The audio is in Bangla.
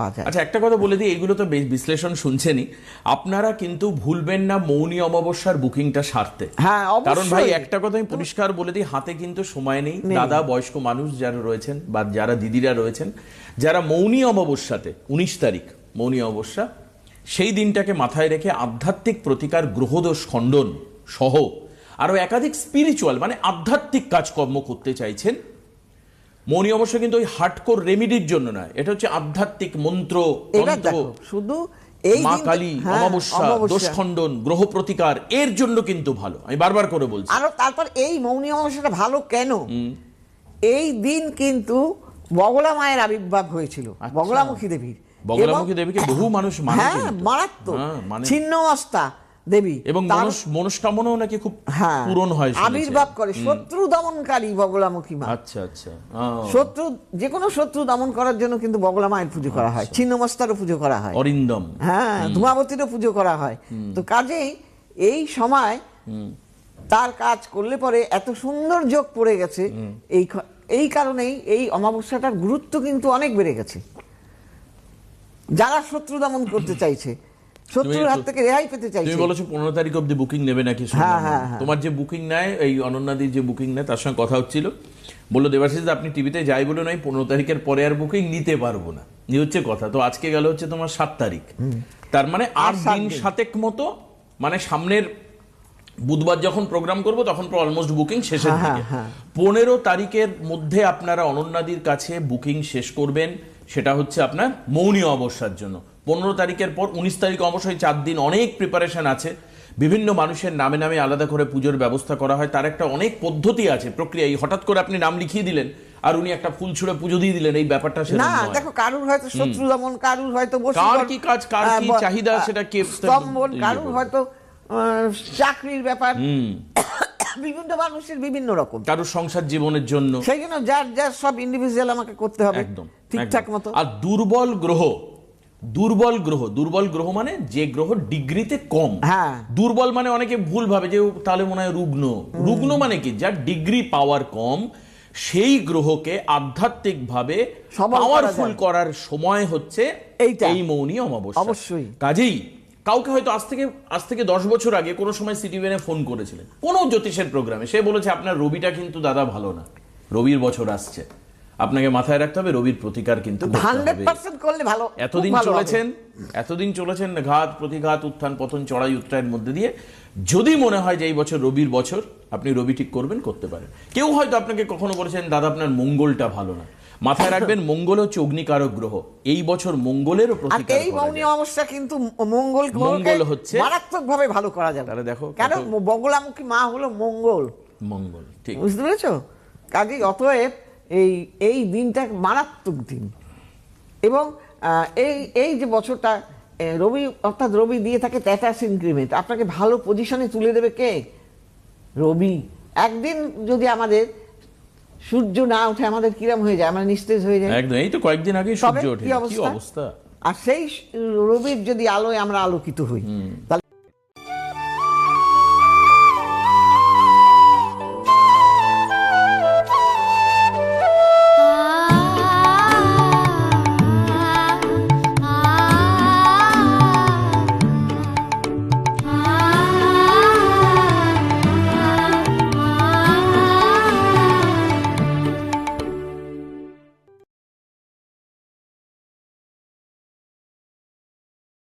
আচ্ছা, একটা কথা বলে দিই, এইগুলো তো বিশ্লেষণ শুনছেনই, আপনারা কিন্তু ভুলবেন না মৌনী অমাবস্যার বুকিংটা সারতে। হ্যাঁ, কারণ ভাই একটা কথা আমি পরিষ্কার বলে দিই, হাতে কিন্তু সময় নেই। দাদা, বয়স্ক মানুষ যারা রয়েছেন বা যারা দিদিরা রয়েছেন, যারা মৌনী অমাবস্যাতে 19 তারিখ মৌনী অমাবস্যা, সেই দিনটাকে মাথায় রেখে আধ্যাত্মিক প্রতিকার, গ্রহদোষ খণ্ডন সহ আরো একাধিক স্পিরিচুয়াল মানে আধ্যাত্মিক কাজকর্ম করতে চাইছেন, মৌনী অমাবস্যা কিন্তু ওই হার্ডকোর রেমিডির জন্য নয়, এটা হচ্ছে আধ্যাত্মিক মন্ত্র, শুধু এই মা কালী, অমাবস্যা, দোষ খণ্ডন, গ্রহ প্রতিকার, এর জন্য কিন্তু ভালো। আমি বারবার করে বলছি। আর তারপর এই মৌনী অমাবস্যাটা ভালো কেন? এই দিন কিন্তু বগলা মায়ের আবির্ভাব হয়েছিল, বগলামুখী দেবীর। বগলামুখী দেবীকে বহু মানুষ মানে, মারাত্মক ছিন্নমস্তা দেবী, এবং মনস্কামনাও নাকি খুব পূরণ হয়, আবির্ভাব করে। শত্রু দমনকারী বগলামুখী মা। আচ্ছা আচ্ছা, শত্রু, যে কোনো শত্রু দমন করার জন্য কিন্তু বগলা মায়ের পুজো করা হয়, ছিন্নমস্তারও পুজো করা হয়, অরিন্দম, ধূমাবতীরও পুজো করা হয়। তো কাজেই এই সময় তার কাজ করলে পরে এত সুন্দর যোগ পড়ে গেছে। এই কারণেই এই অমাবস্যাটার গুরুত্ব কিন্তু অনেক বেড়ে গেছে। যারা শত্রু দমন করতে চাইছে, শত্রুর হাত থেকে রেহাই পেতে চাইছে। তুমি বলেছো 15 তারিখ অবধি বুকিং নেবে নাকি? তোমার যে বুকিং নেয়, এই অনন্যাদির যে বুকিং নেয়, তার সঙ্গে কথা হচ্ছিল, বললো দেবাশিস আপনি টিভিতে যাই বলে নয়, 15 তারিখের পরে আর বুকিং নিতে পারবো না, এই হচ্ছে কথা। তো আজকে গেল হচ্ছে তোমার 7 তারিখ, তার মানে 8 দিন 7 মতো, মানে সামনের বুধবার যখন প্রোগ্রাম করবো তখন অলমোস্ট বুকিং শেষের দিকে। 15 তারিখের মধ্যে আপনারা অনন্যাদির কাছে বুকিং শেষ করবেন, সেটা হচ্ছে আপনার মৌনী অমাবস্যার জন্য। 15 তারিখের পর 19 তারিখ অবশ্যই 4 দিন অনেক প্রিপারেশন আছে, বিভিন্ন মানুষের নামে নামে আলাদা করে পুজোর ব্যবস্থা করা হয়, তার একটা অনেক পদ্ধতি আছে, প্রক্রিয়া। এই হঠাৎ করে আপনি নাম লিখিয়ে দিলেন আর উনি একটা ফুল ছুঁড়ে পুজো দিয়ে দিলেন, এই ব্যাপারটা সেরকম নয়। না, দেখো, কারুর হয়তো শত্রু দমন, কারুর হয়তো কার কি কাজ, কার কি চাহিদা, সেটা কে স্তম্ভন, কারুর হয়তো চাকরির ব্যাপার, বিভিন্ন মানুষের বিভিন্ন রকম, কারুর সংসার জীবনের জন্য। সেই জন্য যার যার সব ইন্ডিভিজুয়াল আমাকে করতে হবে একদম ঠিকঠাক মতো। আর দুর্বল গ্রহ মানে যে গ্রহ ডিগ্রিতে কম। দুর্বল মানে অনেকে ভুল ভাবে যে তাহলে মনে হয় রুগ্ন মানে কি, যার ডিগ্রি পাওয়ার কম, সেই গ্রহকে আধ্যাত্মিক ভাবে পাওয়ারফুল করার সময় হচ্ছে এই মৌনী অমাবস্যা। অবশ্যই। কাজেই কাউকে হয়তো আজ থেকে 10 বছর আগে কোনো সময় সিটিভিএনে ফোন করেছিলেন কোনো জ্যোতিষের প্রোগ্রামে, সে বলেছে আপনার রবিটা কিন্তু দাদা ভালো না, রবির বছর আসছে, আপনাকে মাথায় রাখতে হবে রবির প্রতিকার কিন্তু 100% করলে ভালো। এতদিন চলেছেন ঘাত প্রতিঘাত, উত্থান পতন, চড়াই উত্তরায়ের মধ্যে দিয়ে। যদি মনে হয় যে এই বছর রবির বছর, আপনি রবি ঠিক করবেন, করতে পারেন। কেউ হয়তো আপনাকে কখনো বলেছেন দাদা আপনার মঙ্গলটা ভালো না, মাথায় রাখবেন মঙ্গল হচ্ছে অগ্নিকারক গ্রহ, এই বছর মঙ্গলেরও প্রতিকার। এই মৌনী অমাবস্যা কিন্তু মঙ্গল হচ্ছে মারাত্মকভাবে ভালো করা যাবে। তাহলে দেখো, কেন বগলামুখী মা হলো মঙ্গল, ঠিক বুঝতে পেরেছো? কাজেই অতএব এই দিনটা মারাত্মক দিন। এবং এই যে বছরটা রবি, অর্থাৎ রবি দিয়ে থাকে ট্যাটাস ইনক্রিমেন্ট, আপনাকে ভালো পজিশনে তুলে দেবে কে? রবি। একদিন যদি আমাদের সূর্য না ওঠে, আমাদের কিরম হয়ে যায়, আমরা নিস্তেজ হয়ে যায়। একদম, এই তো কয়েকদিন আগে সূর্য ওঠে, কি অবস্থা। আর সেই রবির যদি আলোয় আমরা আলোকিত হই, তাহলে